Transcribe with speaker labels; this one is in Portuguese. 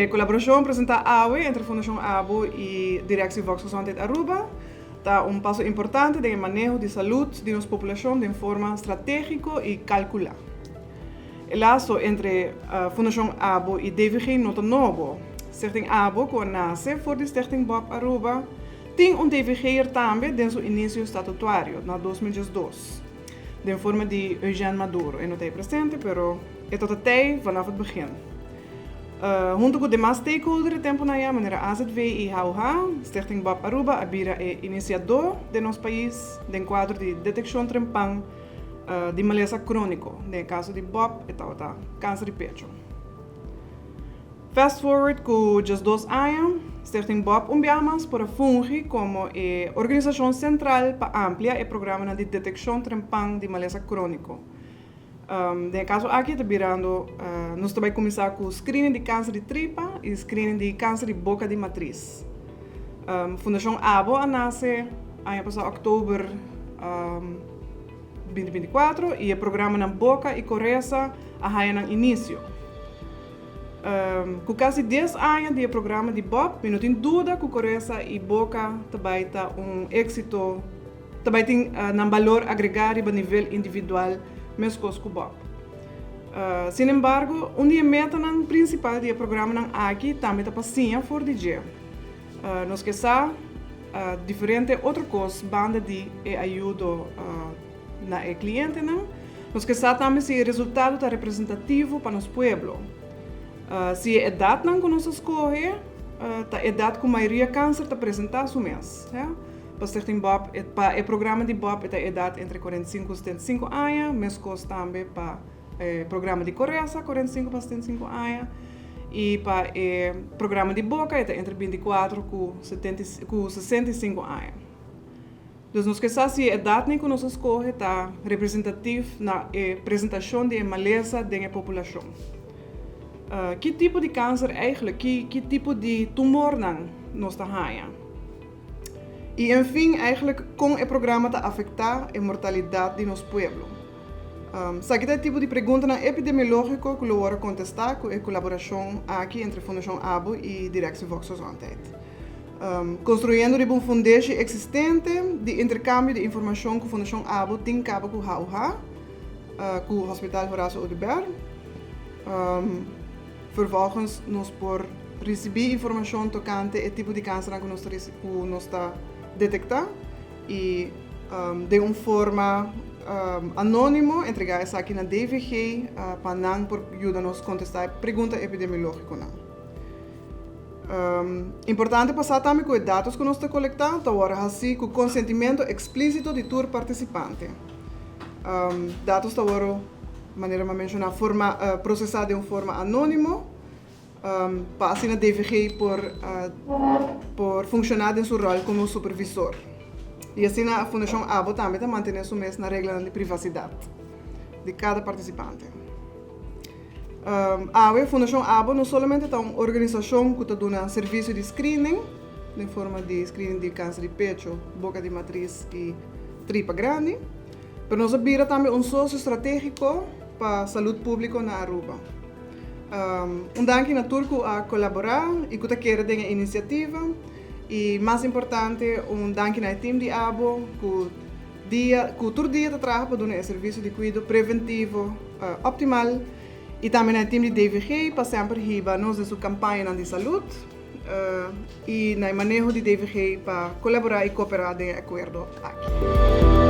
Speaker 1: colaboração apresenta AWE entre a Fundação ABO e Direção Vox Gezondheid Aruba está passo importante no manejo de saúde de nossa população de forma estratégica e calculada. O laço entre a Fundação ABO e DVG não é novo. Stichting ABO, que nasce voor de Stichting Bob Aruba, tem DVG também desde o início estatutário, na 2002, de forma de Eugênio Maduro. Ele não está presente, mas é todo até vanaf het begin. Junto com demais stakeholders, tempo na maneira AZV e HUH, Stichting Bob Aruba abira é iniciador de nosso país de quadro de detecção trempang de maleza crônico, no caso de Bob e tal, câncer de pecho. Fast forward com just 2 anos, Stichting Bob umbiamas para fungir como a organização central para ampliar o programa de detecção trempang de maleza crônico. No caso aqui, nós também começar com o screening de câncer de tripa e screening de câncer de boca de matriz. Fundação ABO nasce ano passado, outubro 2024, e o programa na boca e cabeça no início. Com quase 10 anos de programa de Bob, não tem dúvida que cabeça e boca também está êxito, também tem valor agregado a nível individual, mesmo com Bob. Sin embargo, dia meta principal do programa aqui também está passinha for DJ. Nós que diferente outra coisa, banda de ajuda na cliente, nós que também se o resultado está representativo para nosso povo. Se a idade que nós escolhe, a idade que a maioria câncer está apresentar o mês. Para Stichting Bob, para o programa de Bob, é a idade entre 45 e 75 anos, mesmo também para o programa de Coreia, 45 a 75 anos, e para o programa de Boca, é entre 24 e 65 anos. Então, nós queremos se a idade que nós escolhe está representativa na apresentação de maleza da população. Que tipo de câncer eigenlijk, que tipo de tumor nós temos? E, enfim, eigenlijk como o programa está afetar a mortalidade de nosso povo. Sabe que tipo de pergunta epidemiológica que eu vou contestar com a colaboração aqui entre a Fundação ABO e Direção Vox Gezondheid. Construindo uma fundação existente de intercâmbio de informação que a Fundação ABO tem cabo com o HUH, com o Hospital Horacio Udebert. Vervolgens nós por receber informação tocante o tipo de câncer que nós está detectar e de forma anônima entregar isso aqui na DVG para não por ajudar-nos a contestar pergunta epidemiológica. Importante passar também com os dados que nós estamos coletando, agora assim com consentimento explícito de todo participante. Dados agora maneira de mencionar, processar de uma forma anônima, para assim a DVG por funcionar em seu rol como supervisor. E assim a Fundação ABO também está mantendo seu mês na regra de privacidade de cada participante. A Fundação ABO não somente é uma organização que dá serviço de screening, em forma de screening de câncer de pecho, boca de matriz e tripa grande, mas nós vira também sócio estratégico para a saúde pública na Aruba. Danke na Turco a colaborar e que quer a iniciativa e mais importante danke ao time de ABO que todo dia trabalha para dar um serviço de cuidado preventivo optimal e também ao time de DVG para sempre riba nós de sua campanha de saúde e no manejo de DVG para colaborar e cooperar de acordo aqui.